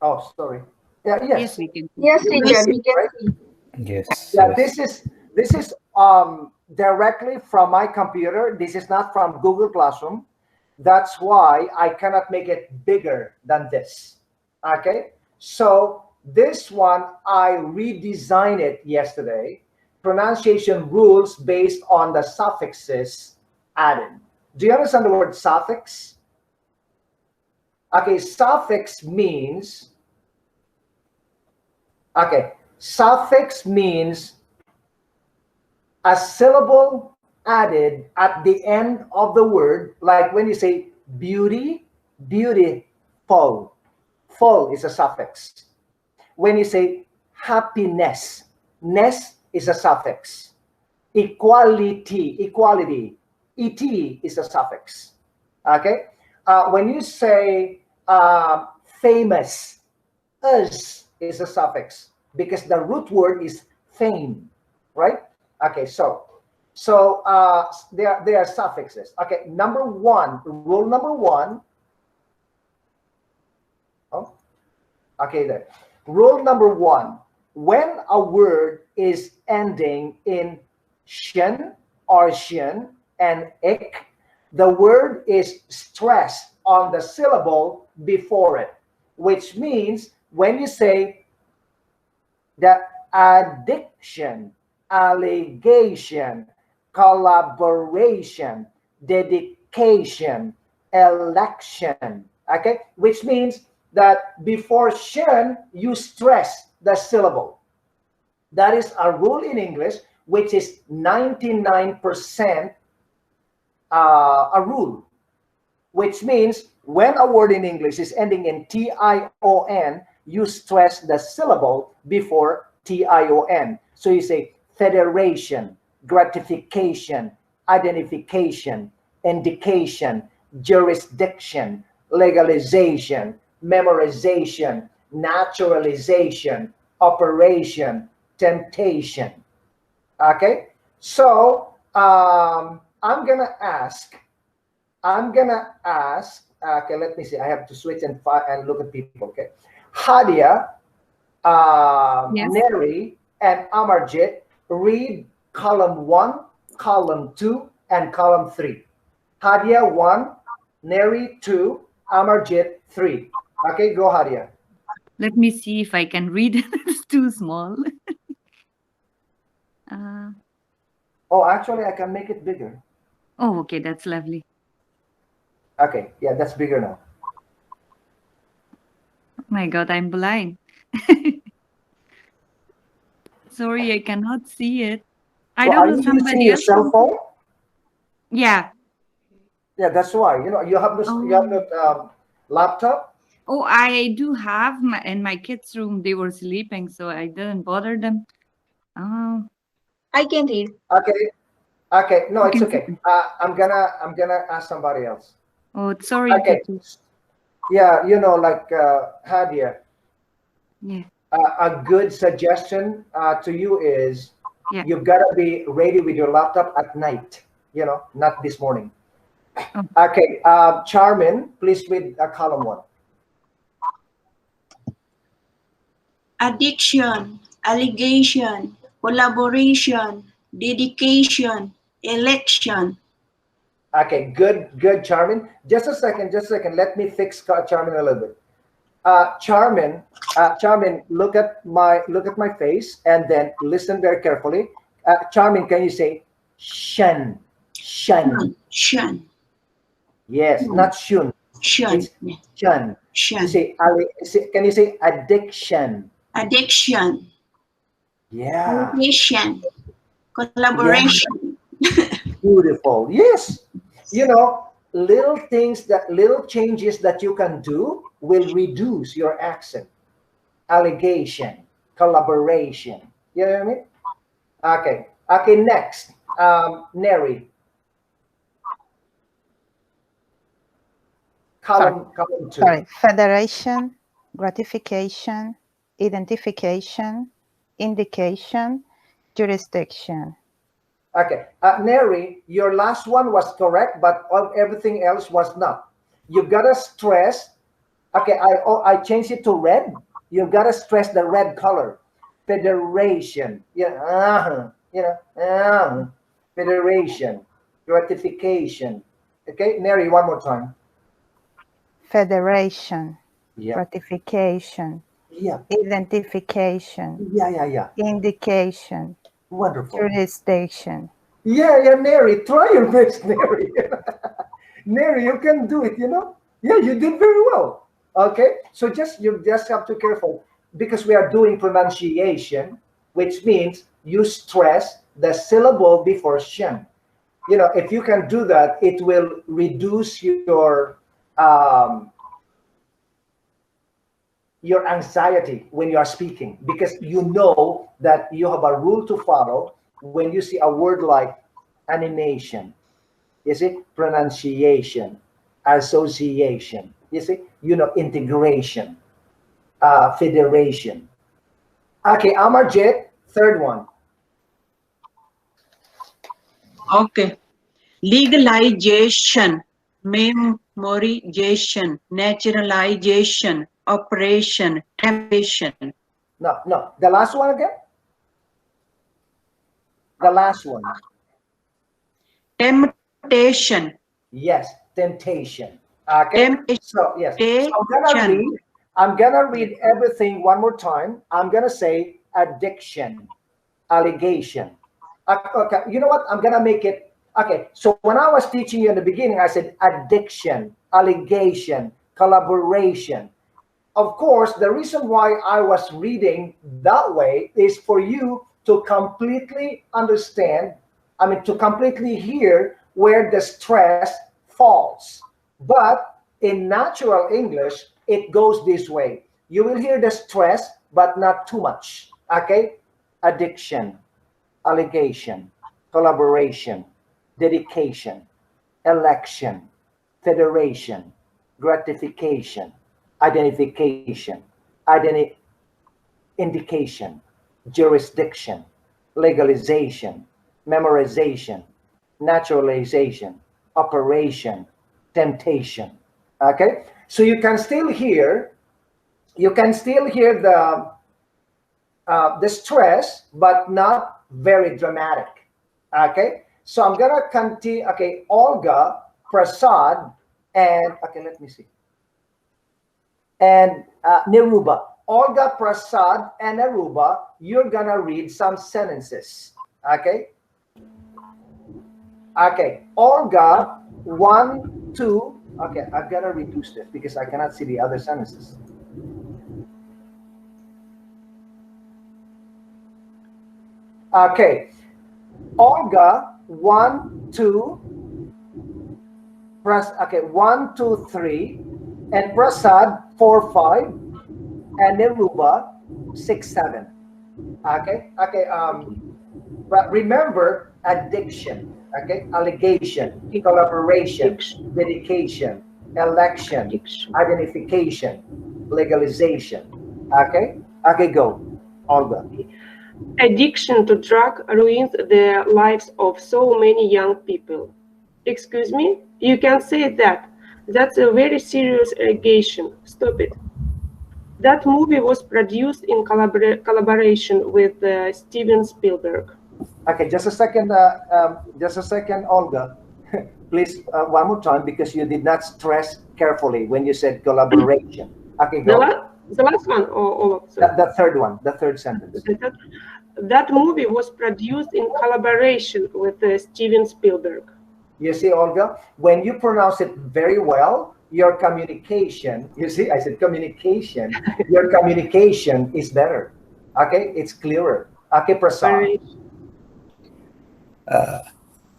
Oh, sorry. Yeah, Yes, yes. we can see. Yes, You can teacher, see, we can right? see. Yes, Yeah, yes. this is directly from my computer. This is not from Google Classroom. That's why I cannot make it bigger than this. Okay, so this one I redesigned it yesterday. Pronunciation rules based on the suffixes added. Do you understand the word suffix? Okay, suffix means, okay, suffix means a syllable added at the end of the word, like when you say beauty, beautiful. Full is a suffix. When you say happiness, ness is a suffix. Equality, et is a suffix. Okay. When you say famous, us is a suffix because the root word is fame, right? Okay, they are suffixes. Okay, number one, rule number one. Oh, okay, there. Rule number one: when a word is ending in shin or shin and ik, the word is stressed on the syllable before it, which means when you say the addiction, allegation, collaboration, dedication, election. Okay, which means that before shin you stress the syllable. That is a rule in English, which is 99% a rule, which means when a word in English is ending in tion, you stress the syllable before tion. So you say federation, gratification, identification, indication, jurisdiction, legalization, memorization, naturalization, operation, temptation. Okay, so I'm gonna ask. Okay, let me see. I have to switch and look at people. Okay, Hadia, Yes. Neri, and Amarjit read column 1, column 2, and column 3. Hadia 1, Neri 2, Amarjit 3. Okay, go Hadia. Let me see if I can read. It's too small. Uh, Oh, actually, I can make it bigger. oh, okay, that's lovely. Okay, yeah, that's bigger now. Oh my God, I'm blind. Sorry, I cannot see it. I So, don't are know, you using somebody your else cell can see. phone? Yeah. Yeah, that's why. You have Oh. no laptop. Oh, I do have my in my kids' room. They were sleeping, so I didn't bother them. Oh, I can read. Okay, okay. No, you it's can see. okay. I'm gonna ask somebody else. Oh, sorry, Okay. teacher. Yeah, like Hadia, Yeah, a good suggestion to you is yeah. you've got to be ready with your laptop at night. Not this morning. Oh, Okay, Charmin, please read column 1. Addiction, allegation, collaboration, dedication, election. Okay, good, Charmin. Just a second. Let me fix Charmin a little bit. Charmin, look at my face and then listen very carefully. Charmin, can you say shun? Shun. Shun, Yes, not shun. shun, It's shun. You shun. say, can you say addiction? Addiction, Yeah, allegation, yeah, collaboration. beautiful. Yes, little changes that you can do will reduce your accent. Allegation, collaboration. You know what I mean? Okay. Okay. Next, Neri, Sorry, column 2. sorry. Federation, gratification, identification, indication, jurisdiction. Okay. Neri, your last one was correct, but everything else was not. You've got to stress Okay, I changed it to red. You've got to stress the red color. Federation. Yeah, federation. Gratification. Okay, Neri, one more time. Federation, Yeah. gratification, Yeah. identification, Yeah. indication, Wonderful. jurisdiction. Yeah, Neri, try your best, Neri. Neri, you can do it, Yeah, you did very well. Okay, so you just have to be careful because we are doing pronunciation, which means you stress the syllable before shin. If you can do that, it will reduce your anxiety when you are speaking, because you know that you have a rule to follow when you see a word like animation. You see, pronunciation, association. You see, integration, federation. Okay, Amarjit, third one. Okay. Legalization, memorization, naturalization, operation, temptation. No. The last one again? The last one. Temptation. Yes, temptation. Okay. Temptation. So yes. So I'm gonna read everything one more time. I'm gonna say addiction, allegation. Okay, you know what? I'm gonna make it. Okay, so when I was teaching you in the beginning, I said addiction, allegation, collaboration. Of course, the reason why I was reading that way is for you to completely understand, to completely hear where the stress falls. But in natural English, it goes this way. You will hear the stress, but not too much. Okay? Addiction, allegation, collaboration, dedication, election, federation, gratification, identification, indication, jurisdiction, legalization, memorization, naturalization, operation, temptation. Okay, so you can still hear the stress, but not very dramatic. Okay, so I'm gonna continue. Okay, Olga, Prasad, and okay, let me see. And Niruba. Olga, Prasad, and Niruba, you're gonna read some sentences. Okay. Okay, Olga, 1, 2. Okay, I've got to reduce this because I cannot see the other sentences. Okay, Olga, 1, 2. Okay, 1, 2, 3, and Prasad, 4, 5, and Niruba, 6, 7. Okay. But remember addiction. Okay, allegation, collaboration, dedication, election, identification, legalization. Okay, go, Olga. Addiction to drug ruins the lives of so many young people. Excuse me? You can say that. That's a very serious allegation. Stop it. That movie was produced in collaboration with Steven Spielberg. Okay, just a second, Olga. Please, one more time, because you did not stress carefully when you said collaboration. Okay, go. The last one, or the third one, the third sentence. That movie was produced in collaboration with Steven Spielberg. You see, Olga, when you pronounce it very well, your communication, you see, I said communication, your communication is better. Okay, it's clearer. Okay, Prasad.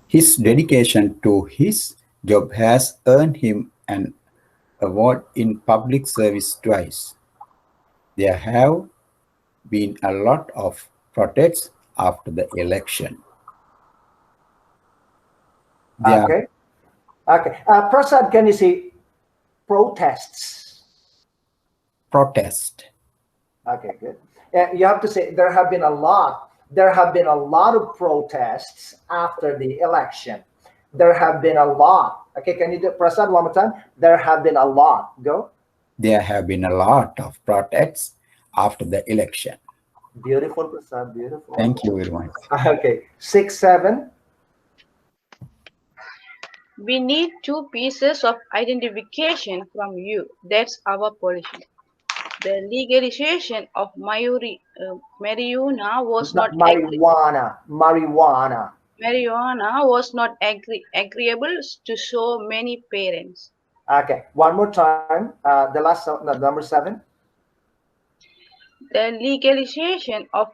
His dedication to his job has earned him an award in public service twice. There have been a lot of protests after the election. Okay. Prasad, can you see protests? Protest. Okay, good. You have to say there have been a lot of protests after the election. There have been a lot. Okay, can you do Prasad one more time? There have been a lot. Go. There have been a lot of protests after the election. Beautiful, Prasad, beautiful. Thank you very much. Okay, 6, 7. We need 2 pieces of identification from you. That's our policy. The legalization of marijuana was not Marijuana. agreeable to so many parents. Okay, one more time. The last, number 7. The legalization of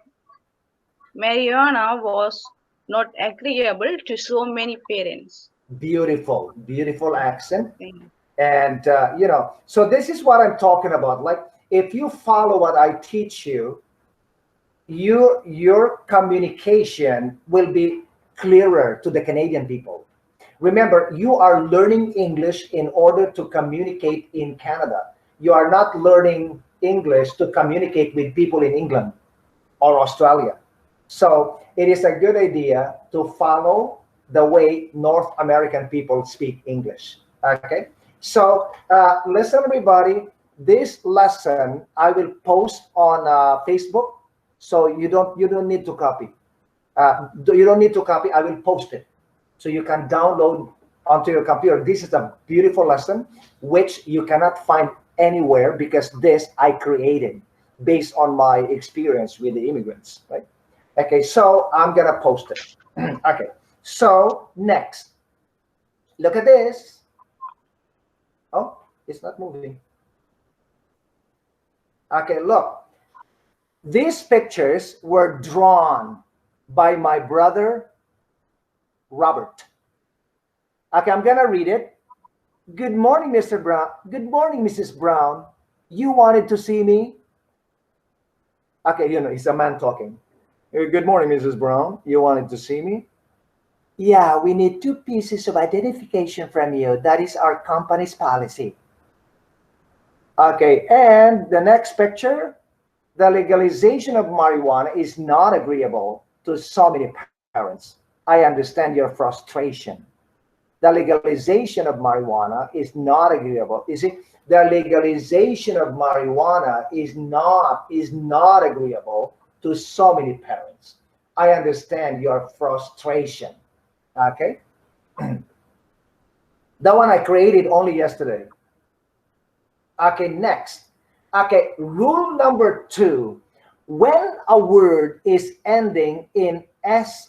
marijuana was not agreeable to so many parents. Beautiful, beautiful accent. Thank you. And, so this is what I'm talking about. Like, if you follow what I teach you, your communication will be clearer to the Canadian people. Remember, you are learning English in order to communicate in Canada. You are not learning English to communicate with people in England or Australia. So it is a good idea to follow the way North American people speak English. Okay, so listen, everybody. This lesson I will post on Facebook, so you don't need to copy. You don't need to copy. I will post it, so you can download onto your computer. This is a beautiful lesson which you cannot find anywhere, because this I created based on my experience with the immigrants, right? Okay, so I'm gonna post it. Okay, so next, look at this. Oh, it's not moving. Okay, look, these pictures were drawn by my brother Robert. Okay, I'm gonna read it. Good morning, Mr. Brown. Good morning, Mrs. Brown. You wanted to see me? Okay, he's a man talking. Good morning, Mrs. Brown. You wanted to see me? Yeah, we need 2 pieces of identification from you. That is our company's policy. Okay, and the next picture, the legalization of marijuana is not agreeable to so many parents. I understand your frustration. The legalization of marijuana is not agreeable. You see, the legalization of marijuana is not agreeable to so many parents. I understand your frustration. Okay, that one I created only yesterday. Okay, next. Okay, rule number 2. When a word is ending in sion,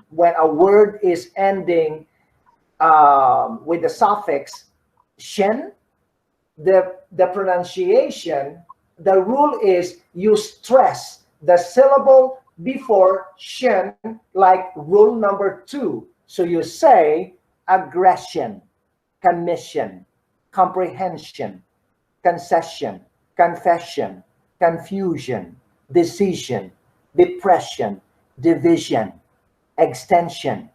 when a word is ending with the suffix shen, the pronunciation, the rule is you stress the syllable before shen, like rule number 2. So you say aggression, commission, comprehension, concession, confession, confusion, decision, depression, division, extension,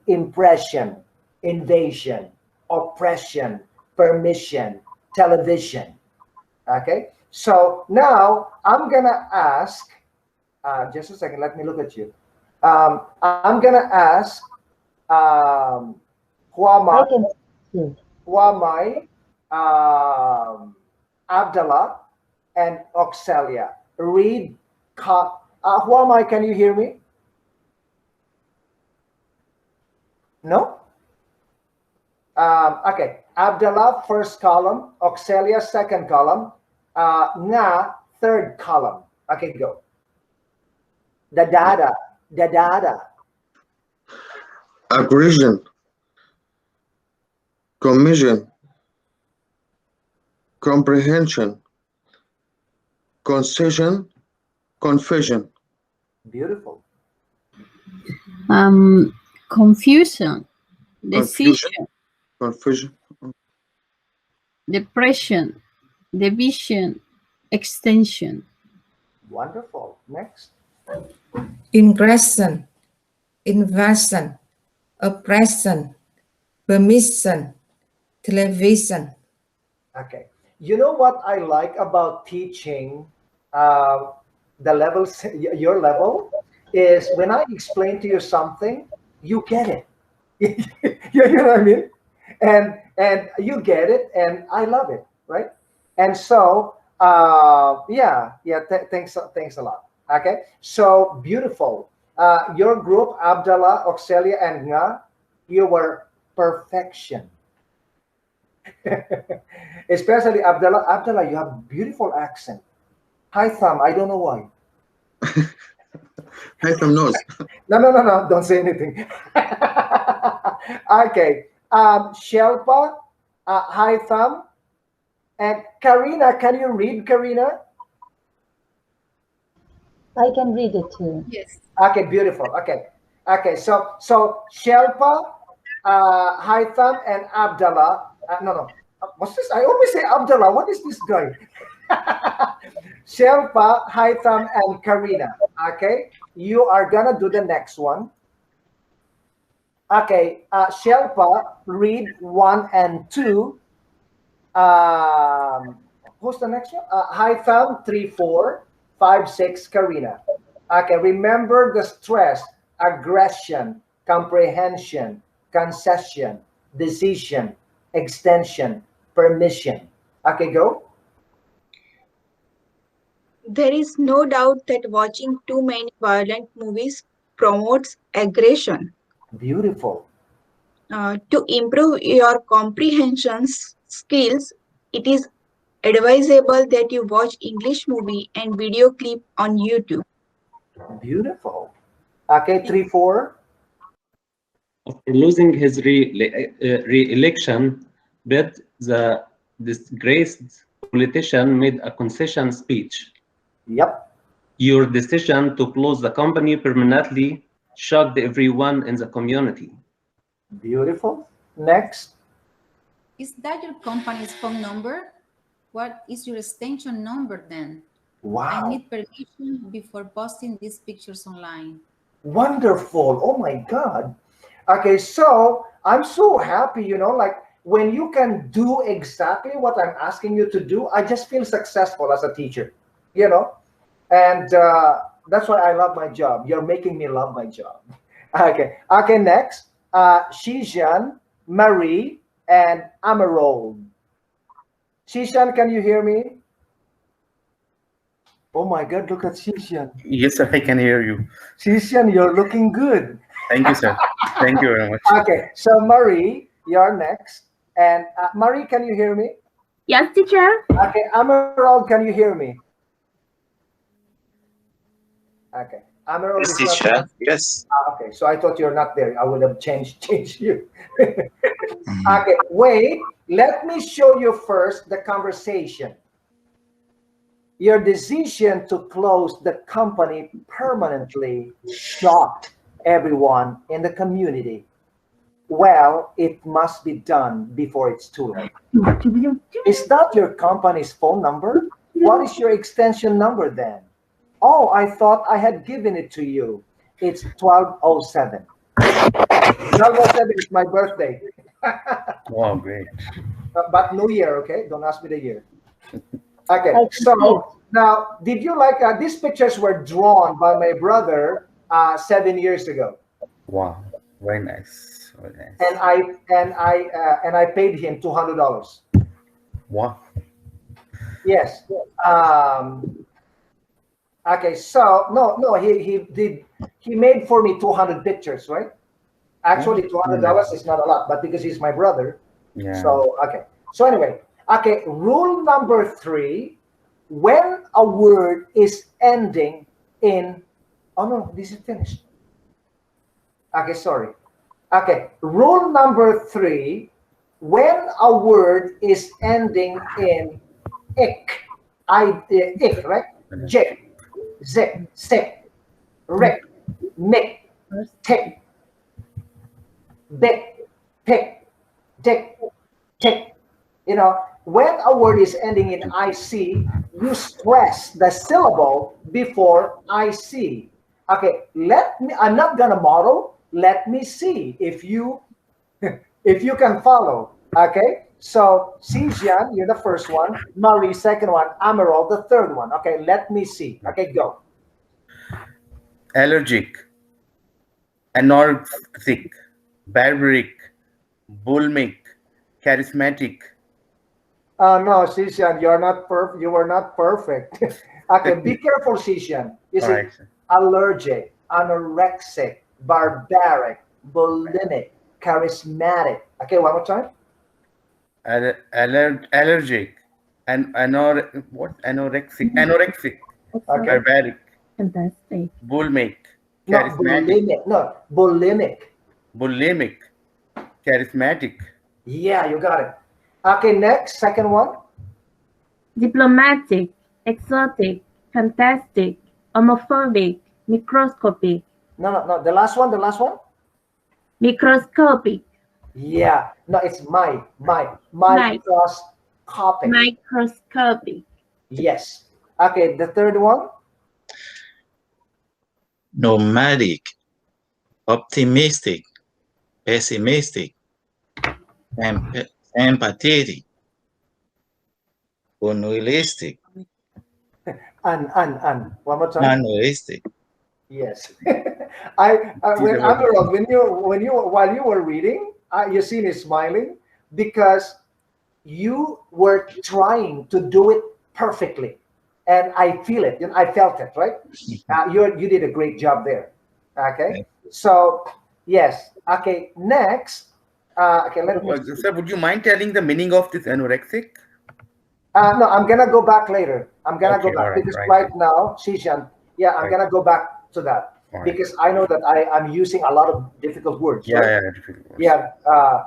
impression, invasion, oppression, permission, television. Okay, so now I'm gonna ask, just a second, let me look at you. I'm gonna ask Huamai, Abdallah, and Oxelia. Read, Huamai, can you hear me? No? Okay, Abdallah, first column, Oxelia, second column, Nga, third column. Okay, go. The data. Aggression, commission, comprehension, concession, confession. Beautiful. Confusion, decision, Confusion, depression, division, extension. Wonderful. Next. Ingression, invasion, oppression, permission, television. Okay. You know what I like about teaching the levels, your level, is when I explain to you something, you get it. You know what I mean? And you get it, and I love it, right? And so, thanks a lot. Okay, so beautiful. Your group, Abdallah, Oxelia, and Nga, you were perfection. Especially Abdallah. Abdallah, you have beautiful accent. Hi, Thumb. I don't know why. Haitham knows. No. Don't say anything. Okay. Shelpa, hi, Thumb. And Karina, can you read, Karina? I can read it too. Yes. Okay, beautiful. Okay. So Shelpa, Haitham, and Abdallah. No. What's this? I always say Abdallah. What is this guy? Shelpa, Haitham, and Karina. Okay, you are gonna do the next one. Okay, Shelpa, read 1 and 2. Who's the next one? Haitham, 3, 4, 5, 6. Karina. Okay, remember the stress: aggression, comprehension, concession, decision, extension, permission. Okay, go. There is no doubt that watching too many violent movies promotes aggression. Beautiful. To improve your comprehension skills, it is advisable that you watch English movie and video clip on YouTube. Beautiful. Okay, 3, 4. After losing his re-election bid, the disgraced politician made a concession speech. Yep. Your decision to close the company permanently shocked everyone in the community. Beautiful. Next. Is that your company's phone number? What is your extension number then? Wow. I need permission before posting these pictures online. Wonderful. Oh my God. Okay, so I'm so happy, like when you can do exactly what I'm asking you to do, I just feel successful as a teacher, and that's why I love my job. You're making me love my job. Okay, next. Shishan, Marie, and Amarold. Shishan, can you hear me? Oh my God, look at Shishan. Yes, sir, I can hear you. Shishan, you're looking good. Thank you, sir. Thank you very much. Okay, so Marie, you're next. And Marie, can you hear me? Yes, teacher. Okay, Amarold, can you hear me? Okay, Amarold. Yes, teacher. Yes. Okay, so I thought you're not there. I would have changed you. Okay, wait. Let me show you first the conversation. Your decision to close the company permanently shocked everyone in the community. Well, it must be done before it's too late. Is that your company's phone number? What is your extension number then? Oh, I thought I had given it to you. It's 1207. 1207 is my birthday. Wow, great. But New Year, okay? Don't ask me the year. Okay, so now, did you like, these pictures were drawn by my brother 7 years ago. Wow, very nice. Very nice. And I paid him $200. Wow. Yes. Okay, so no, he made for me 200 pictures, right? Actually, $200 is not a lot, but because he's my brother. Yeah. So okay. So anyway, okay. Rule number 3: when a word is ending in, oh no, this is finished. Okay, sorry. Okay, rule number 3: when a word is ending in ik, ik, right? J, z, se, rek, mik, tik, bik, pik, dik, tik. When a word is ending in IC, you stress the syllable before IC. Okay, I'm not gonna model. Let me see if you can follow. Okay, so Xijian, you're the first one. Marie, second one. Amaral, the third one. Okay, let me see. Okay, go. Allergic, anorexic, barbaric, bulimic, charismatic. No, Sishan, you're not perfect. You were not perfect. Okay, be careful, Sishan. You All see, right, sir. allergic, anorexic, barbaric, bulimic, charismatic. Okay, one more time. Allergic and anorexic, Okay. barbaric, Fantastic. bulimic, No, charismatic, bulimic. No, bulimic. charismatic, Yeah, you got it. Okay, next, second one. Diplomatic, exotic, fantastic, homophobic, microscopic. No. The last one. Microscopic. Yeah. No, it's microscopic. Microscopic. Yes. Okay, the third one. Nomadic, optimistic, pessimistic, empathetic, unrealistic, One more time. unrealistic. Yes. While you were reading, you see me smiling because you were trying to do it perfectly, and I feel it. I felt it, right? You did a great job there. Okay. So yes. Okay. Next. Okay. Sir, would you mind telling the meaning of this anorexic? No, I'm gonna go back later. I'm gonna Okay, go back all right, because right. right now, Shishan, yeah, I'm gonna go back to that All right. because I know that I'm using a lot of difficult words. Yeah, right? yeah, difficult words.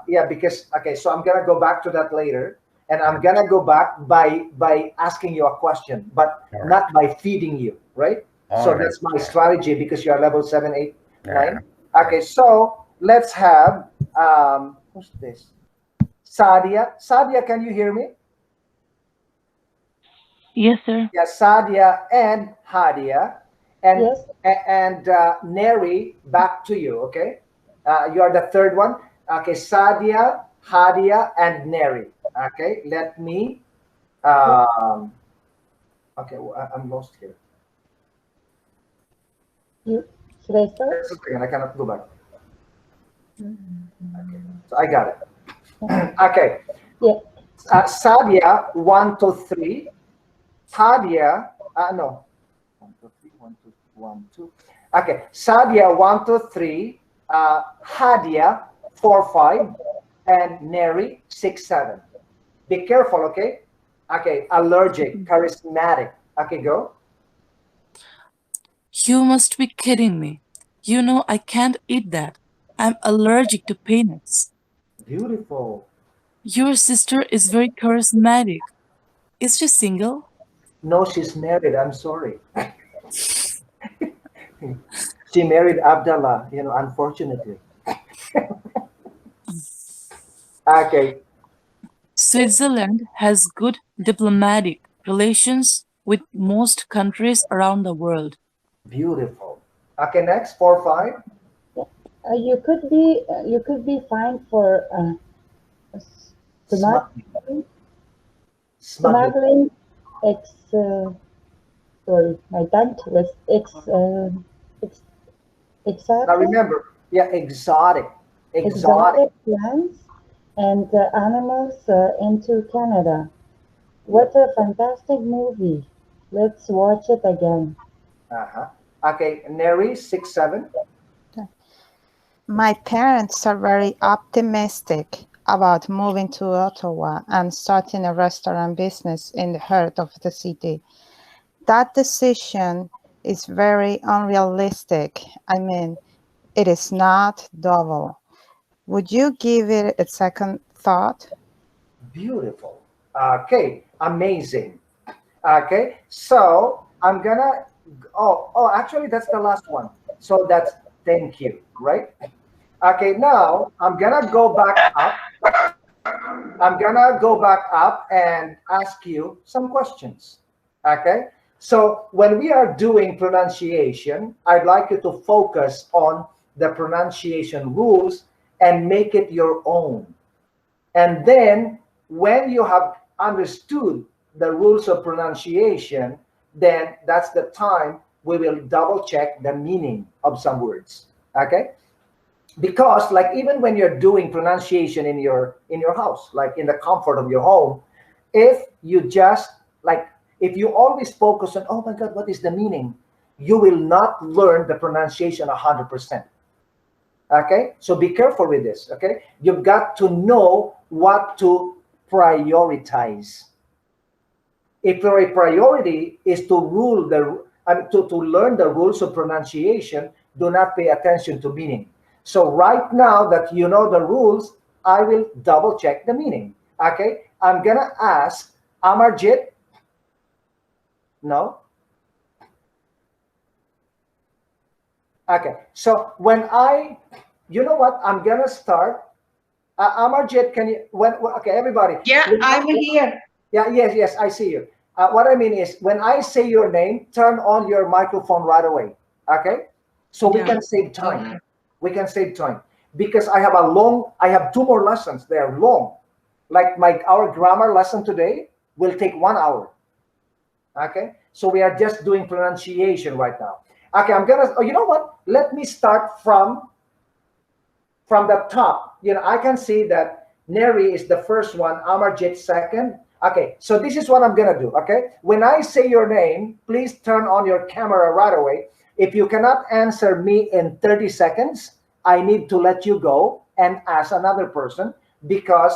Yeah. Because okay, so I'm gonna go back to that later, and I'm gonna go back by asking you a question, but All right. not by feeding you, right? All So right. that's my strategy because you're level 7, 8, Yeah, 9. Okay, so let's have who's this? Sadia. Sadia, can you hear me? Yes, sir. Yeah, Sadia and Hadia, and Yes. and Neri, back to you. Okay, you are the third one. Okay, Sadia, Hadia, and Neri. Okay, let me. Okay, I'm lost here. Should I start? Just a second, I cannot go back. Okay, so I got it. Okay. Yeah. Sadia, 1, 2, 3. Hadia, no. 1, 2, 3, 1, 2, 1, 2. Okay, Sadia, 1, 2, 3. Hadia, 4, 5. And Neri, 6, 7. Be careful, okay? Okay, allergic, charismatic. Okay, go. You must be kidding me. You know I can't eat that. I'm allergic to peanuts. Beautiful. Your sister is very charismatic. Is she single? No, she's married. I'm sorry. She married Abdallah, unfortunately. Okay. Switzerland has good diplomatic relations with most countries around the world. Beautiful. Okay, next, 4, 5. You could be fined for smuggling sorry, my tongue was exotic. Now remember, yeah, exotic Plants and animals into Canada. What a fantastic movie! Let's watch it again. Okay, Neri, 6, 7. My parents are very optimistic about moving to Ottawa and starting a restaurant business in the heart of the city. That decision is very unrealistic. I mean, it is not doable. Would you give it a second thought? Beautiful. Okay, amazing. Okay, so I'm gonna, actually that's the last one. So that's thank you, right? Okay, now I'm gonna go back up. I'm gonna go back up and ask you some questions. Okay, so when we are doing pronunciation, I'd like you to focus on the pronunciation rules and make it your own. And then when you have understood the rules of pronunciation, then that's the time we will double check the meaning of some words. Okay? because like even when you're doing pronunciation in your house, like in the comfort of your home, if you just like if you always focus on, oh my god, what is the meaning, you will not learn the pronunciation 100%. Okay, so be careful with this. Okay, you've got to know what to prioritize. If your priority is to rule the to learn the rules of pronunciation, do not pay attention to meaning. So right now that you know the rules, I will double check the meaning. Okay, I'm gonna ask Amarjit. No. Okay, so when you know what, I'm gonna start. Amarjit, can you? Okay, everybody. Yeah, I'm here. Yeah, yes, I see you. What I mean is, when I say your name, turn on your microphone right away. Okay, so we can save time. Okay. We can save time because I have 2 more lessons. They are long. Like our grammar lesson today will take 1 hour. Okay, so we are just doing pronunciation right now. Okay, I'm gonna. Oh, you know what? Let me start from the top. You know, I can see that Neri is the first one, Amarjit second. Okay, so this is what I'm gonna do. Okay, when I say your name, please turn on your camera right away. If you cannot answer me in 30 seconds, I need to let you go and ask another person because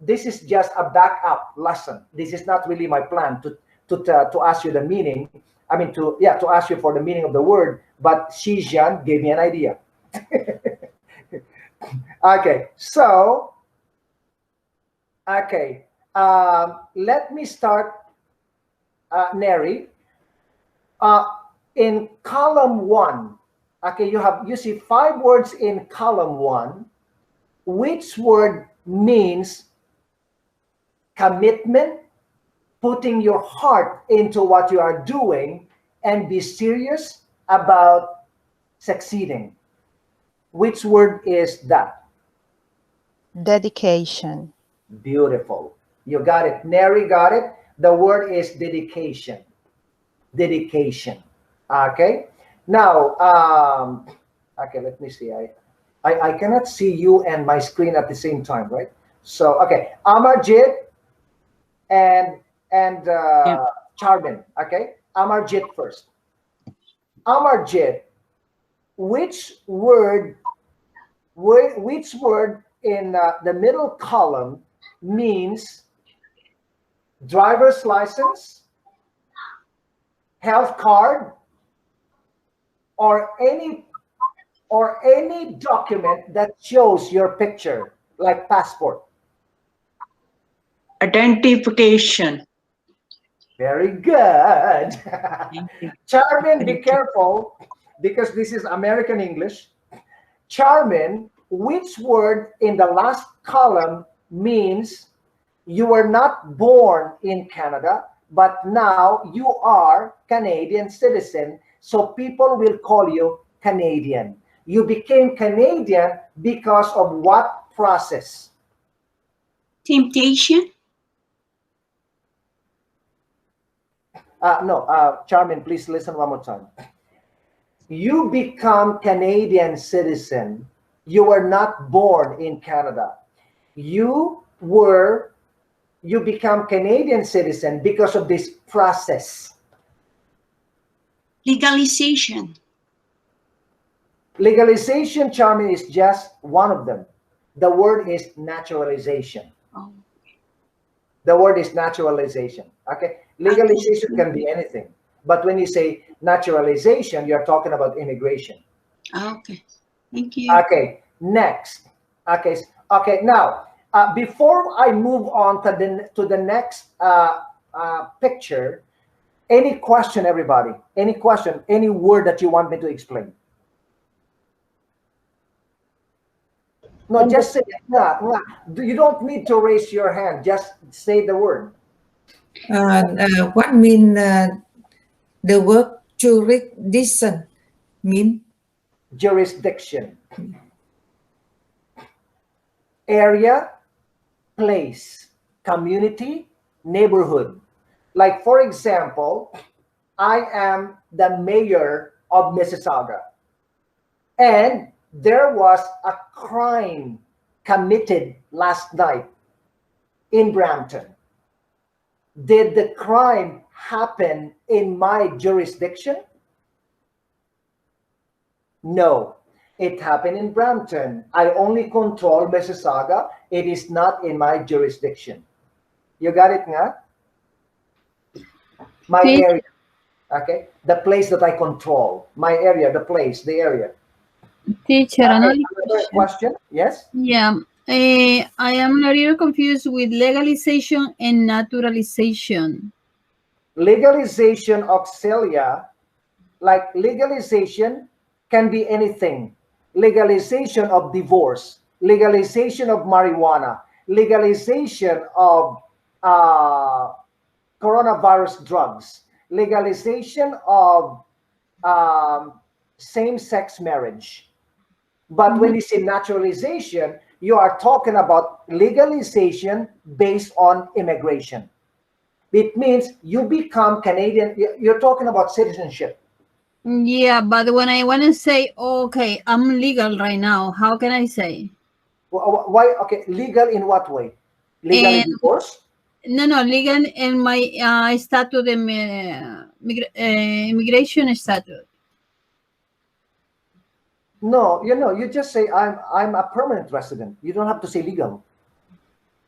this is just a backup lesson. This is not really my plan to ask you the meaning. I mean, to ask you for the meaning of the word, but Xijian gave me an idea. Okay, so, okay, let me start, Neri. In column 1, okay, you see 5 words in column 1. Which word means commitment, putting your heart into what you are doing, and be serious about succeeding? Which word is that? Dedication. Beautiful. You got it. Neri got it. The word is dedication. Dedication. Okay. Now, okay, let me see. I cannot see you and my screen at the same time, right? So, okay. Amarjit and Charmin. Okay. Amarjit first. Amarjit, which word in the middle column means driver's license, health card, or any document that shows your picture, like passport? Identification. Very good. Charmin, be careful because this is American English. Charmin, which word in the last column means you were not born in Canada, but now you are Canadian citizen, so people will call you Canadian. You became Canadian because of what process? Temptation. No, Charmin, please listen one more time. You become Canadian citizen. You were not born in Canada. You become Canadian citizen because of this process. Legalization. Legalization, Charmin, is just one of them. The word is naturalization. Oh. The word is naturalization. Okay, legalization can be anything, but when you say naturalization, you're talking about immigration. Okay, thank you. Okay, next. Okay, now before I move on to the next picture, any question, everybody? Any question? Any word that you want me to explain? No, just say it. You don't need to raise your hand. Just say the word. What mean the word jurisdiction mean? Jurisdiction. Area, place, community, neighborhood. Like, for example, I am the mayor of Mississauga, and there was a crime committed last night in Brampton. Did the crime happen in my jurisdiction? No, it happened in Brampton. I only control Mississauga. It is not in my jurisdiction. You got it, nga? My area, okay? The place that I control, my area, the place, the area. Teacher, another question? Yes? Yeah, I am a little confused with legalization and naturalization. Legalization, auxilia, like legalization can be anything. Legalization of divorce, legalization of marijuana, legalization of coronavirus drugs, legalization of same-sex marriage. But when you say naturalization, you are talking about legalization based on immigration. It means you become Canadian. You're talking about citizenship. Yeah, but when I want to say, okay, I'm legal right now, how can I say? Why? Okay, legal in what way? Legal in divorce? No, legal in my statute, immigration statute. No, you just say I'm a permanent resident. You don't have to say legal.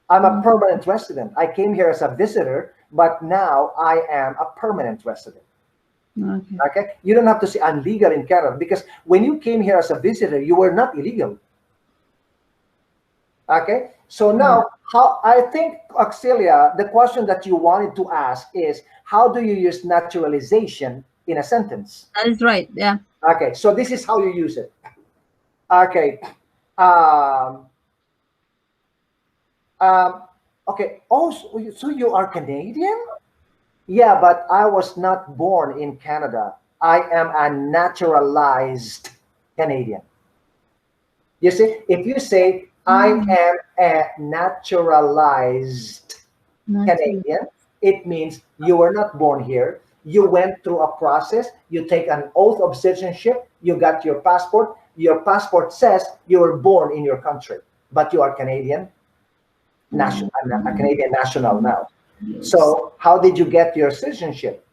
I'm a permanent resident. I came here as a visitor, but now I am a permanent resident. Okay. You don't have to say I'm legal in Canada, because when you came here as a visitor, you were not illegal. Okay. So now, how I think, Auxilia, the question that you wanted to ask is, how do you use naturalization in a sentence? That is right. Yeah. Okay. So this is how you use it. Okay. Okay. Oh, so you are Canadian? Yeah, but I was not born in Canada. I am a naturalized Canadian. You see, if you say I am a naturalized Canadian, it means you were not born here. You went through a process. You take an oath of citizenship. You got your passport. Your passport says you were born in your country, but you are Canadian national, a Canadian national now. So how did you get your citizenship?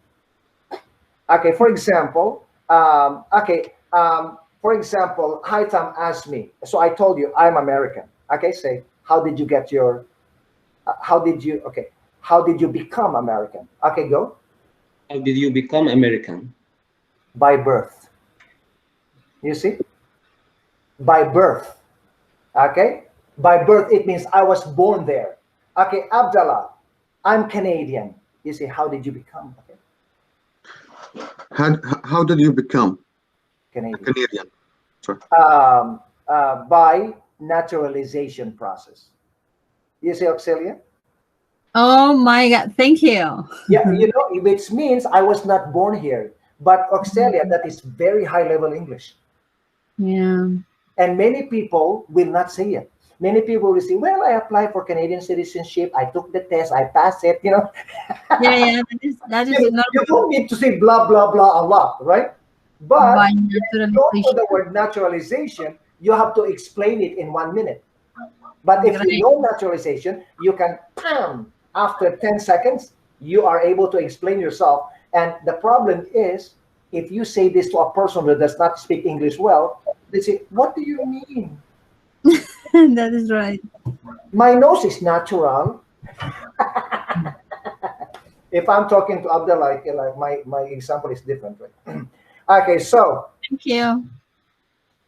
Okay, for example, for example, Haitam asked me, so I told you I'm American. Okay, say, how did you get your, how did you become American? Okay, go. How did you become American? By birth. You see? By birth. Okay? By birth, it means I was born there. Okay, Abdallah, I'm Canadian. You see, how did you become? Okay. How did you become Canadian? Sorry. By naturalization process. You see, Auxilia? Oh my God! Thank you. Yeah, you know, which means I was not born here. But Auxilia, that is very high-level English. Yeah. And many people will not say it. Many people will say, well, I applied for Canadian citizenship. I took the test. I passed it, you know. Yeah, that is you don't need to say blah, blah, blah a lot, right? But if you don't know the word naturalization, you have to explain it in 1 minute. But if you know naturalization, you can, after 10 seconds, you are able to explain yourself. And the problem is, if you say this to a person who does not speak English well, they say, what do you mean? That is right. My nose is natural. If I'm talking to Abdul, like my example is different, right? Okay, so. Thank you.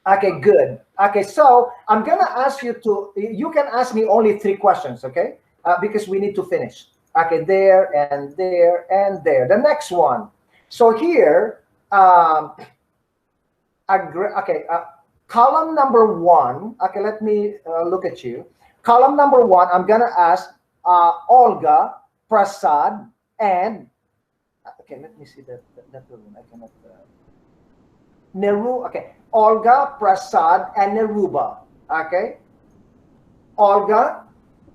Okay, good. Okay, so I'm gonna ask you to, you can ask me only 3 questions, okay? Because we need to finish. Okay, there and there and there. The next one. So here, column number 1. Okay, let me look at you. Column number 1, I'm gonna ask Olga, Prasad, and okay, let me see that one. I cannot. Neru. Okay, Olga, Prasad, and Neruba. Okay, Olga,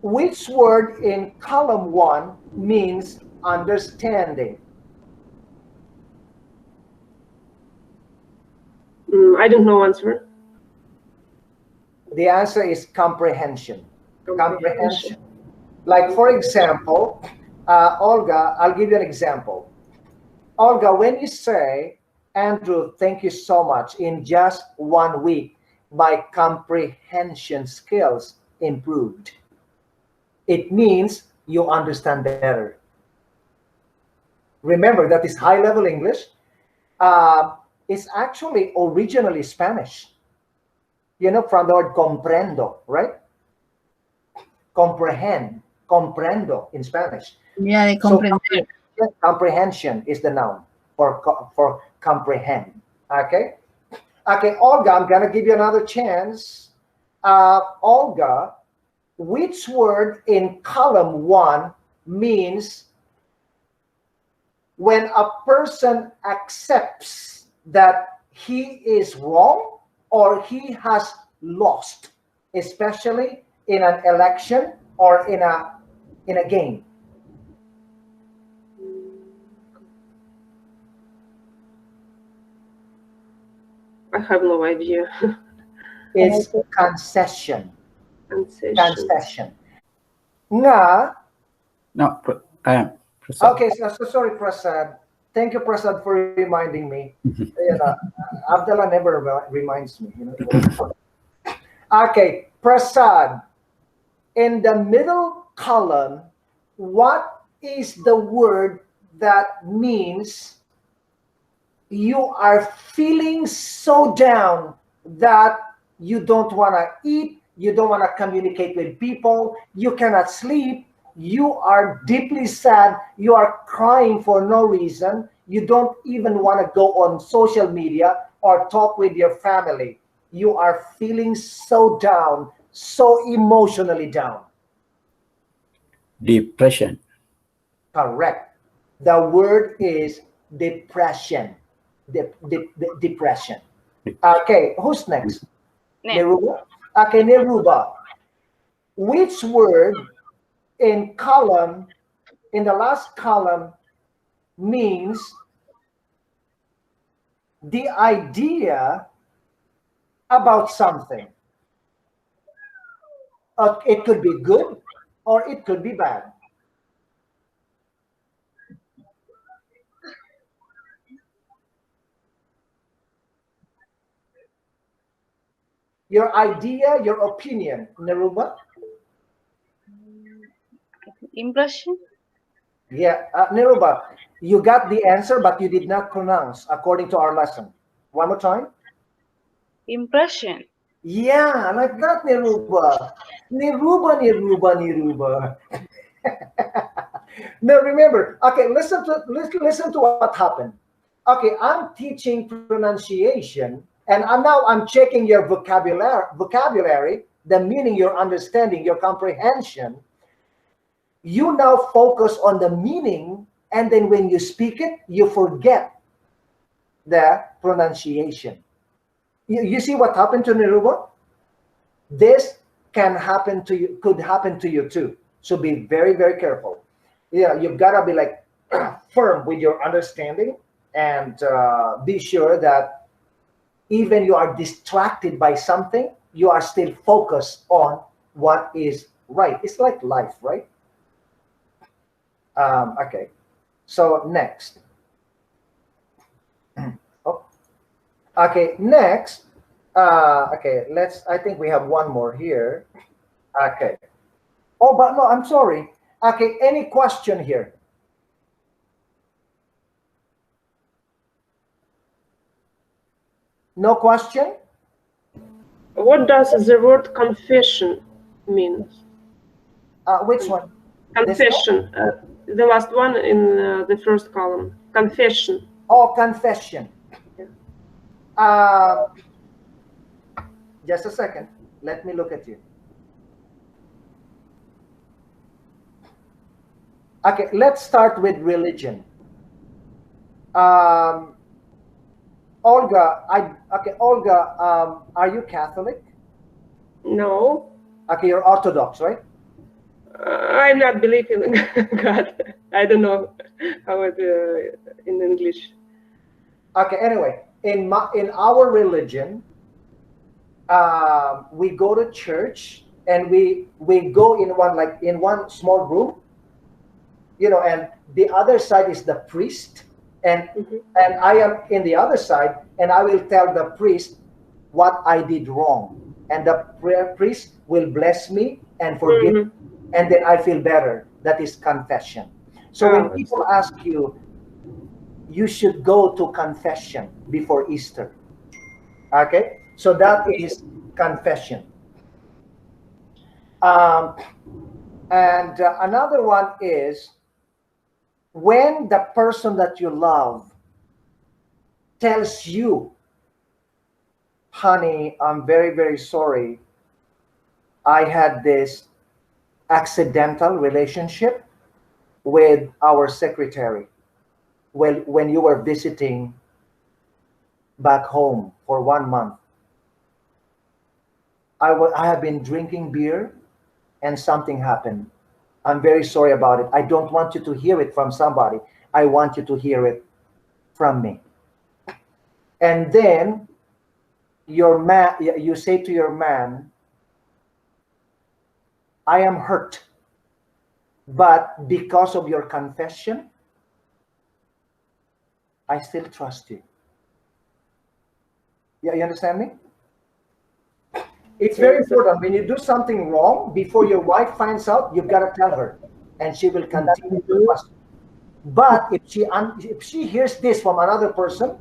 which word in column 1 means understanding? I don't know answer. The answer is comprehension. Comprehension. Like, for example, Olga, I'll give you an example. Olga, when you say, Andrew, thank you so much, in just 1 week, my comprehension skills improved. It means you understand better. Remember that this high-level English is actually originally Spanish. You know, from the word comprendo, right? Comprehend, comprendo in Spanish. Yeah, de So comprender. comprehension is the noun for comprehend. Okay? Okay, Olga, I'm going to give you another chance. Olga, which word in column 1 means when a person accepts that he is wrong or he has lost, especially in an election or in a game? I have no idea. It's concession. Concession. Concession. Nga. No, I am Prasad. Okay, so sorry, Prasad. Thank you, Prasad, for reminding me. You know, Abdullah never reminds me. You know. Okay, Prasad. In the middle column, what is the word that means you are feeling so down that you don't want to eat, you don't want to communicate with people, you cannot sleep, you are deeply sad, you are crying for no reason, you don't even want to go on social media or talk with your family. You are feeling so down, so emotionally down. Depression. Correct. The word is depression. Depression. Okay, who's next? Neruba. Okay, Neruba. Which word in the last column, means the idea about something? It could be good or it could be bad. Your idea, your opinion, Neruba? Impression? Yeah, Neruba, you got the answer, but you did not pronounce according to our lesson. One more time. Impression. Yeah, like that, Neruba. Neruba. Now remember, okay, listen to what happened. Okay, I'm teaching pronunciation, and I'm checking your vocabulary, the meaning, your understanding, your comprehension. You now focus on the meaning, and then when you speak it, you forget the pronunciation. You see what happened to Neruba? This can happen to you, could happen to you too. So be very, very careful. Yeah, you've got to be like firm with your understanding, and be sure that even you are distracted by something, you are still focused on what is right. It's like life, right? Okay, so next. Oh, okay, next. Okay, I think we have one more here. Okay. Oh, but no, I'm sorry. Okay, any question here? No question? What does the word confession mean? Which one? Confession. The last one in the first column. Confession. Oh, confession. Just a second. Let me look at you. Okay, let's start with religion. Olga, Olga, are you Catholic? No. Okay, you're Orthodox, right? I'm not believing in God. I don't know how it in English. Okay, anyway, in our religion, we go to church and we go in one small room, and the other side is the priest, and I am in the other side, and I will tell the priest what I did wrong, and the priest will bless me and forgive me, and then I feel better. That is confession. So when people ask you, you should go to confession before Easter. Okay, so that is confession. And another one is when the person that you love tells you, honey, I'm very, very sorry. I had this accidental relationship with our secretary when you were visiting back home for 1 month. I have been drinking beer and something happened. I'm very sorry about it. I don't want you to hear it from somebody. I want you to hear it from me. And then you say to your man, I am hurt, but because of your confession, I still trust you. Yeah, you understand me? It's very important. When you do something wrong, before your wife finds out, you've got to tell her, and she will continue to trust you. But if she hears this from another person,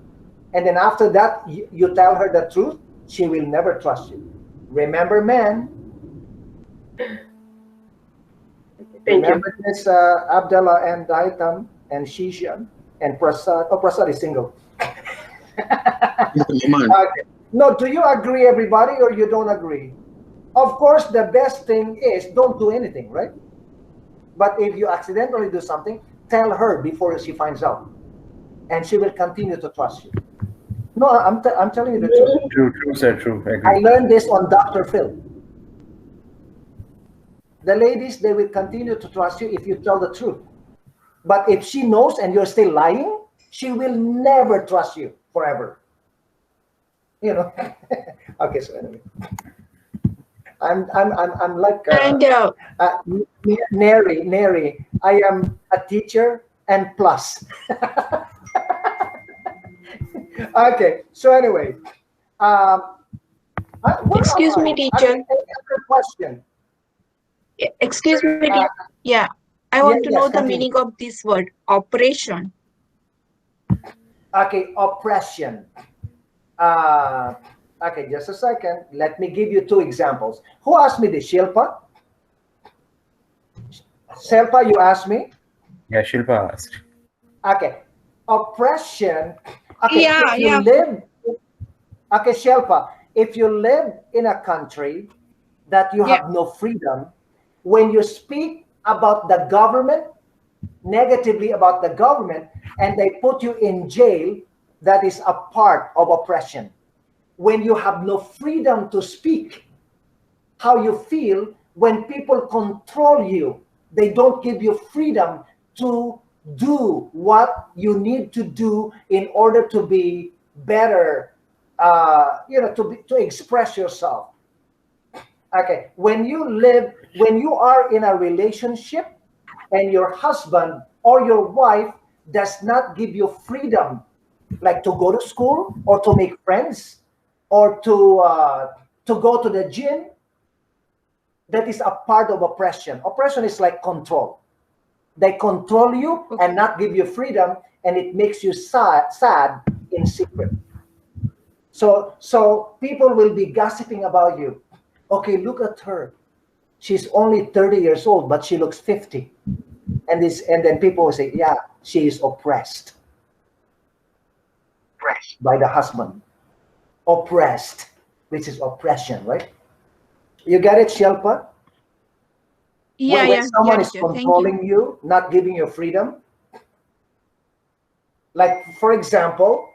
and then after that you tell her the truth, she will never trust you. Remember, men. Remember this, Abdullah and Daitam and Shishan and Prasad. Oh, Prasad is single. Okay. No, do you agree, everybody, or you don't agree? Of course, the best thing is don't do anything, right? But if you accidentally do something, tell her before she finds out, and she will continue to trust you. No, I'm telling you the truth. True, sir, true. I learned this on Dr. Phil. The ladies, they will continue to trust you if you tell the truth. But if she knows and you're still lying, she will never trust you forever. Okay, so anyway, I'm like Neri. I am a teacher and plus. Okay, so anyway, Excuse me, teacher. Any other question? Excuse me. Yeah, I want to know the meaning of this word, operation. Okay, oppression. Okay, just a second. Let me give you 2 examples. Who asked me this? Shilpa? Shilpa, you asked me? Yeah, Shilpa asked. Okay. Oppression. Okay, Yeah, if you live, okay, Shilpa, if you live in a country that you have no freedom, when you speak about the government, negatively about the government, and they put you in jail, that is a part of oppression. When you have no freedom to speak how you feel, when people control you, they don't give you freedom to do what you need to do in order to be better, to express yourself. Okay, when you are in a relationship and your husband or your wife does not give you freedom, like to go to school or to make friends or to go to the gym, that is a part of oppression. Oppression is like control. They control you and not give you freedom, and it makes you sad in secret. So people will be gossiping about you. Okay, look at her. She's only 30 years old, but she looks 50. And then people will say, yeah, she is oppressed by the husband. Oppressed, which is oppression, right? You get it, Shilpa? Yeah, when someone is teacher. Thank controlling you, not giving you freedom. Like, for example,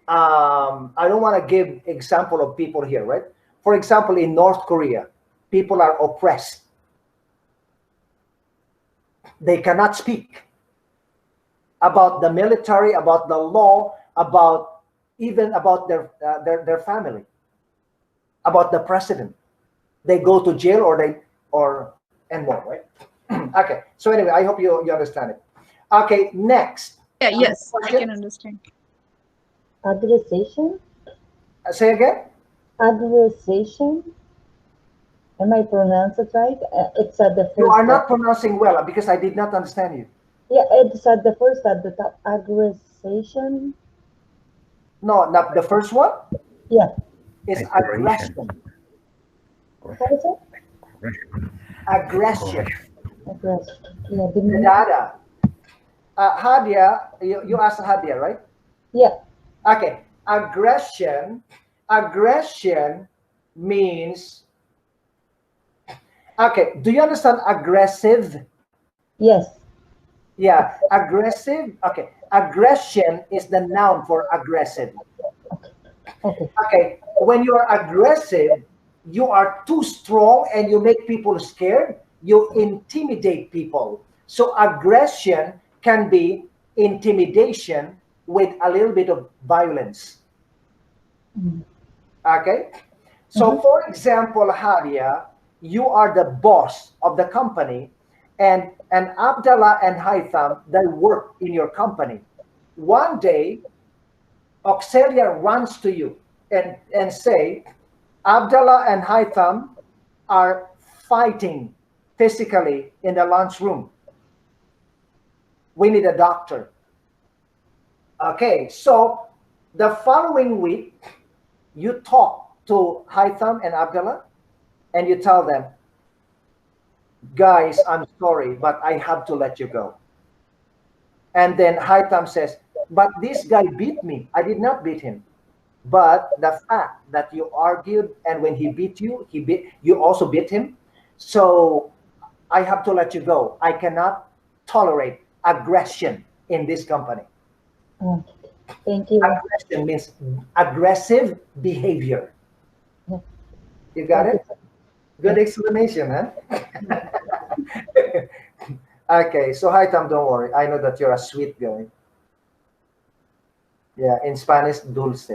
I don't want to give example of people here, right? For example, in North Korea, people are oppressed. They cannot speak about the military, about the law, even about their family. about the president. They go to jail and more, right? Okay. So anyway, I hope you understand it. Okay, next. Yeah, yes, I can understand. Addressation? Say again? Addressation? Am I pronouncing it right? It's at the first. You are not pronouncing well because I did not understand you. Yeah, it's at the first, at the top. Aggression? No, not the first one. Yeah. It's aggression. What is it? Aggression. Aggression. Yeah, The data. Hadia, you asked Hadia, right? Yeah. Okay. Aggression means, okay, do you understand aggressive? Yes. Yeah, aggressive. Okay, aggression is the noun for aggressive. Okay. Okay, when you are aggressive, you are too strong and you make people scared. You intimidate people. So aggression can be intimidation with a little bit of violence. Okay, so for example, Hadia, you are the boss of the company, and Abdallah and Haitham, they work in your company. One day, Auxelia runs to you and say, Abdallah and Haitham are fighting physically in the lunchroom. We need a doctor. Okay, so the following week, you talk to Haitham and Abdallah, and you tell them, guys, I'm sorry, but I have to let you go. And then Haitham says, but this guy beat me. I did not beat him. But the fact that you argued, and when he beat you, you also beat him. So I have to let you go. I cannot tolerate aggression in this company. Thank you. Aggression means aggressive behavior. You got it? Good explanation, huh? Okay, so Haitham, don't worry. I know that you're a sweet guy. Yeah, in Spanish, dulce.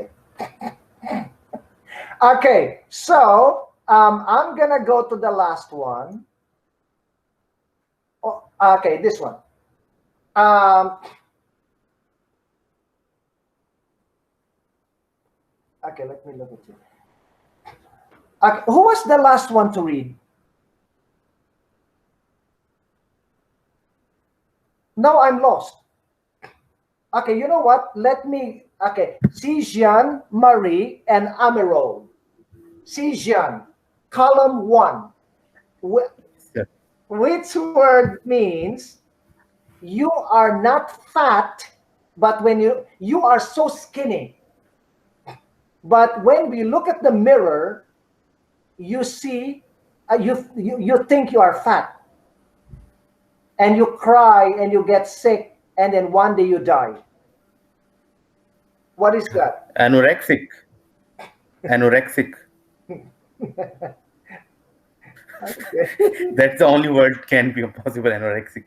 Okay, so I'm gonna go to the last one. Oh, okay, this one. Okay, let me look at you. Okay, who was the last one to read? No, I'm lost. Okay, you know what? Let me, okay. Sion, Marie, and Amirol. Sion, column 1. Which word means you are not fat, but when you are so skinny. But when we look at the mirror, you see, you think you are fat. And you cry and you get sick, and then one day you die. What is that? Anorexic. Anorexic. That's the only word can be possible, anorexic.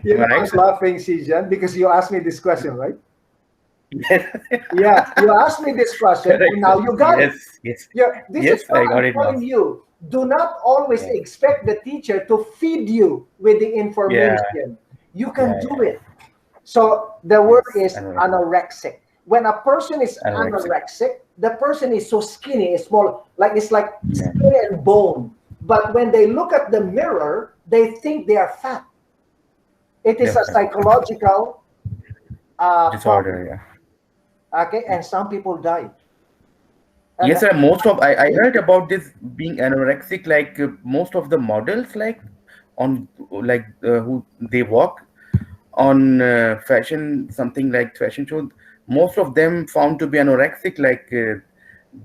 You're right? not laughing, Sijan, because you asked me this question, right? Yes. Yeah, you asked me this question, and now you got it. Yes. Yeah, this is what I'm telling you. Do not always expect the teacher to feed you with the information. You can do it. So the word is anorexic. When a person is anorexic, the person is so skinny, it's small, like it's like skin and bone. But when they look at the mirror, they think they are fat. It is a psychological disorder. Okay, and some people die. Yes, sir. Most of I heard about this being anorexic. Like most of the models, like on who they walk on fashion, something like fashion show. Most of them found to be anorexic. Like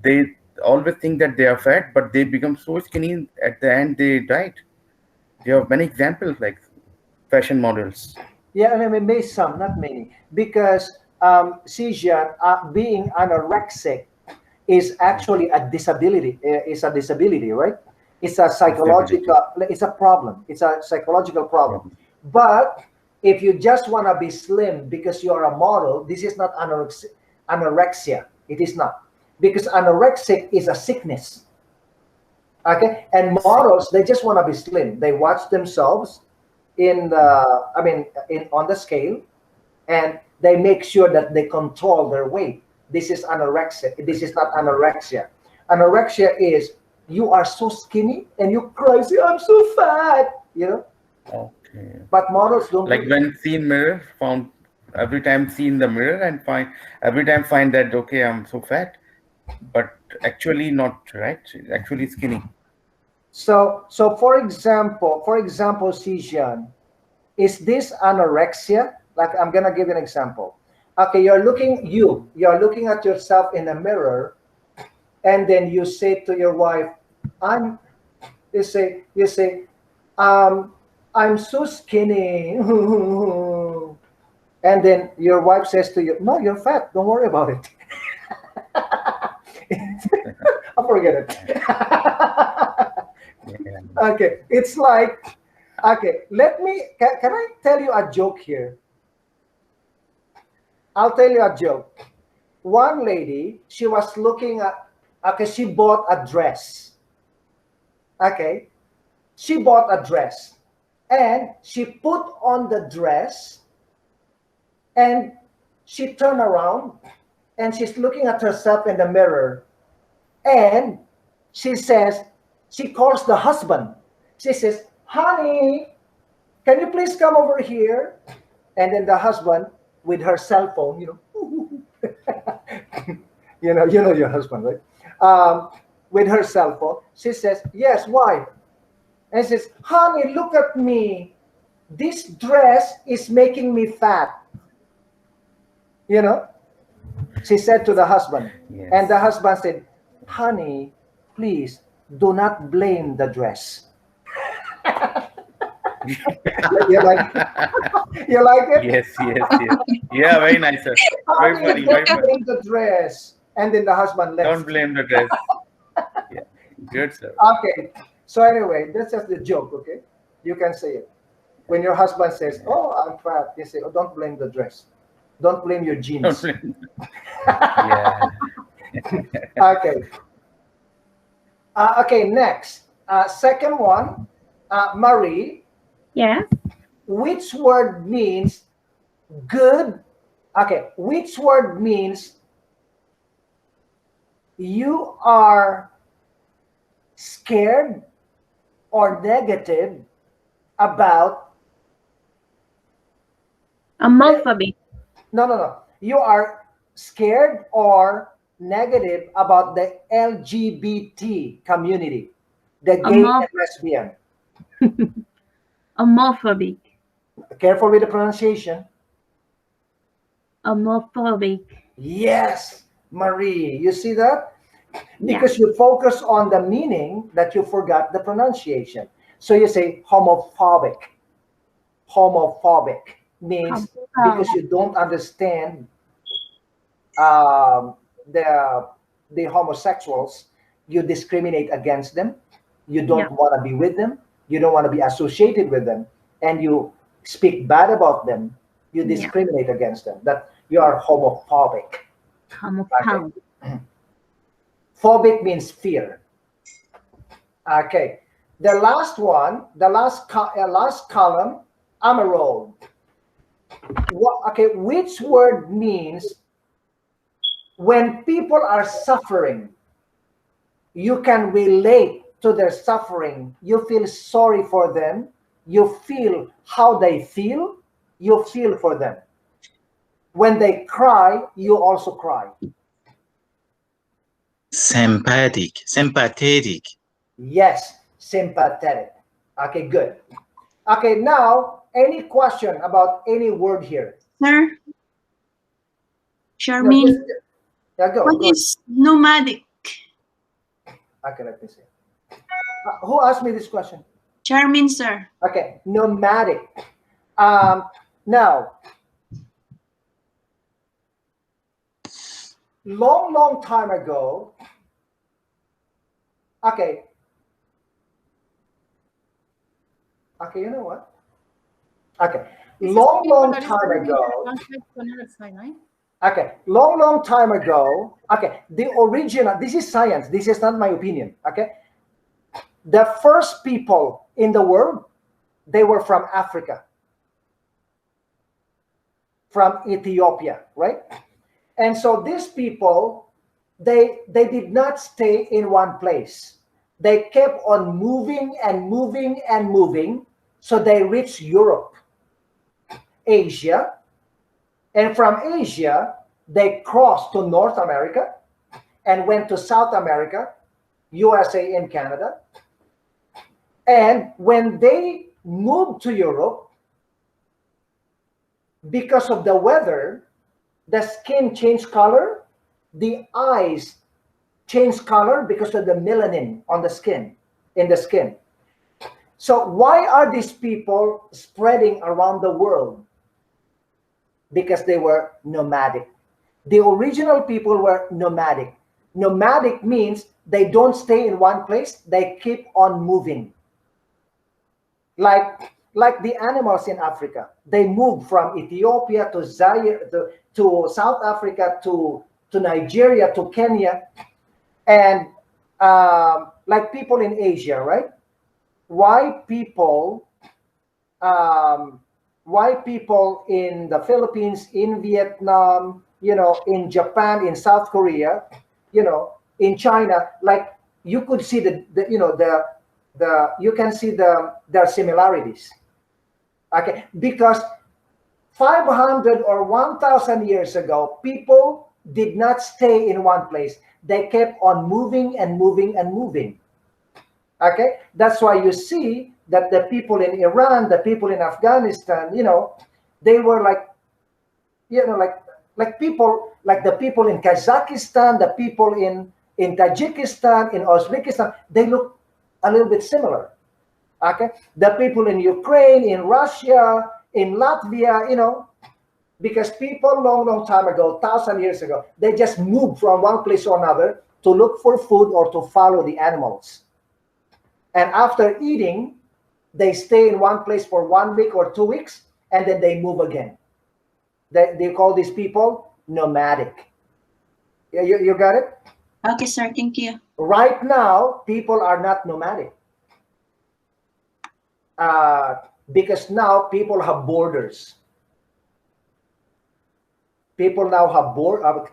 they always think that they are fat, but they become so skinny at the end they died. There are many examples like fashion models. Yeah, and I mean, maybe some, not many, because Sijan, being anorexic is actually a disability. It's a disability, right? It's a psychological. It's a problem. It's a psychological problem. But if you just want to be slim because you are a model, this is not anorexia. It is not. because anorexic is a sickness. Okay, and models, they just want to be slim. They watch themselves in the, on the scale, and they make sure that they control their weight. This is anorexia. This is not anorexia. Anorexia is you are so skinny and you cry, say, I'm so fat, you know. Okay. But models don't. Like when seen mirror, found every time see in the mirror and find that okay, I'm so fat, but actually not, right? Actually skinny. So for example, Sion, is this anorexia? Like, I'm gonna give you an example. Okay, you're looking at yourself in the mirror, and then you say to your wife, you say, I'm so skinny. And then your wife says to you, no, you're fat, don't worry about it. I'll forget it. Okay, it's like, okay, can I tell you a joke here? I'll tell you a joke. One lady, she was looking at, okay, she bought a dress. Okay, she bought a dress, and she put on the dress, and she turned around, and she's looking at herself in the mirror, and she says, she calls the husband. She says, honey, can you please come over here? And then the husband, with her cell phone, you know your husband, right? With her cell phone, she says, yes, why? And she says, honey, look at me. This dress is making me fat. You know? She said to the husband. Yes. And the husband said, honey, please do not blame the dress. You like it? Yes. Yeah, very nice, sir. Very funny. Don't blame the dress. And then the husband left. Don't blame the dress. Yeah, good, sir. Okay. So anyway, that's just the joke, okay? You can say it. When your husband says, oh, I'm fat, you say, oh, don't blame the dress. Don't blame your jeans. Yeah. Okay. Okay, next. Second one, Marie. Yeah. Which word means good? Okay, which word means you are scared or negative about? Homophobic. No. You are scared or negative about the LGBT community, the gay and lesbian. Homophobic. Careful with the pronunciation. Homophobic. Yes, Marie. You see that? Because you focus on the meaning that you forgot the pronunciation. So you say homophobic. Homophobic means because you don't understand the homosexuals, you discriminate against them. You don't want to be with them. You don't want to be associated with them, and you speak bad about them. You discriminate against them. That you are homophobic. Homophobic. Okay. Phobic means fear. Okay. The last one, the last column, amarole. Okay, which word means when people are suffering, you can relate to their suffering. You feel sorry for them. You feel how they feel. You feel for them. When they cry, you also cry. Sympathetic. Yes, sympathetic. Okay, good. Okay, now, any question about any word here? Sir, Charmaine, what is nomadic? Okay, let me see. Who asked me this question? Charmaine, sir. Okay, nomadic. Now, long time ago, okay, you know what? Okay, long time ago. Okay, long time ago. Okay, the original. This is science. This is not my opinion. Okay, the first people in the world, they were from Africa, from Ethiopia, right? And so these people, they did not stay in one place. They kept on moving and moving and moving. So they reached Europe, Asia, and from Asia, they crossed to North America and went to South America, USA and Canada. And when they moved to Europe, because of the weather, the skin changed color, the eyes changed color because of the melanin on the skin, in the skin. So why are these people spreading around the world? Because they were nomadic. The original people were nomadic. Nomadic means they don't stay in one place, they keep on moving. Like the animals in Africa. They move from Ethiopia to Zaire, to South Africa, to Nigeria, to Kenya. And like people in Asia, right? Why people in the Philippines, in Vietnam, in Japan, in South Korea, in China, like you could see you can see their similarities. Okay, because 500 or 1,000 years ago, people did not stay in one place. They kept on moving and moving and moving. Okay, that's why you see that the people in Iran, the people in Afghanistan, they were like people, like the people in Kazakhstan, the people in Tajikistan, in Uzbekistan, they look a little bit similar. Okay, the people in Ukraine, in Russia, in Latvia, because people long time ago, 1,000 years ago, they just moved from one place to another to look for food or to follow the animals. And after eating, they stay in one place for 1 week or 2 weeks, and then they move again. They call these people nomadic. Yeah, you got it? Okay, sir. Thank you. Right now, people are not nomadic. Because now people have borders. People now have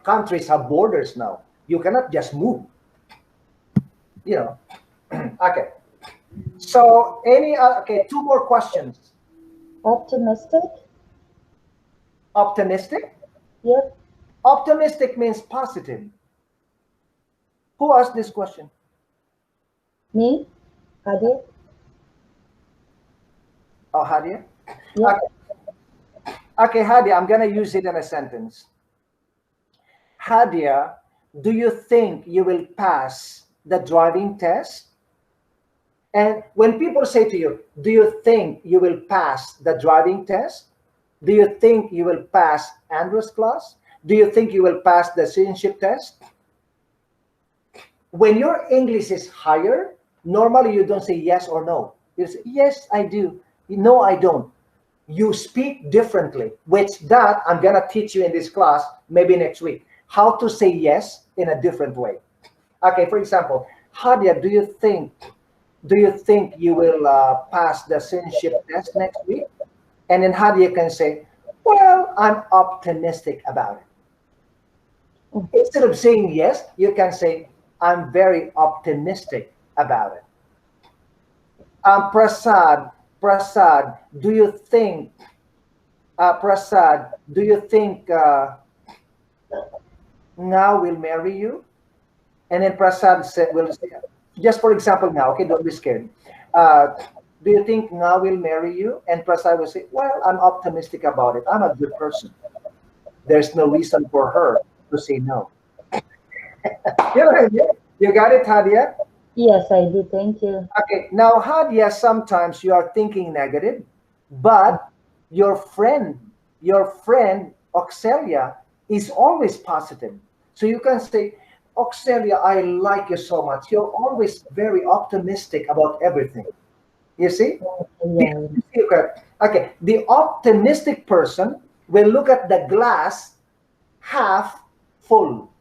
countries have borders now. You cannot just move. Okay. So two more questions. Optimistic? Optimistic? Yep. Optimistic means positive. Who asked this question? Me? Hadia? Oh, Hadia? Yep. Okay, Hadia, I'm going to use it in a sentence. Hadia, do you think you will pass the driving test? And when people say to you, do you think you will pass the driving test? Do you think you will pass Andrew's class? Do you think you will pass the citizenship test? When your English is higher, normally you don't say yes or no. You say, yes, I do. No, I don't. You speak differently, which that I'm going to teach you in this class, maybe next week, how to say yes in a different way. Okay, for example, Hadia, do you think you will pass the citizenship test next week? And then Hadia can say, well, I'm optimistic about it. Instead of saying yes, you can say, I'm very optimistic about it. Prasad, do you think Nga will marry you? And then Prasad will say, just for example now, okay, don't be scared. Do you think Nga will marry you? And Prasad will say, well, I'm optimistic about it. I'm a good person. There's no reason for her to say no. You got it, Hadia? Yes, I did. Thank you. Okay, now Hadia, sometimes you are thinking negative, but your friend Oxelia is always positive. So you can say, Oxelia, I like you so much. You're always very optimistic about everything. You see? Yeah. Okay, the optimistic person will look at the glass half full.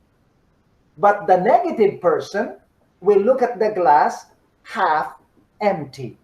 But the negative person will look at the glass half empty.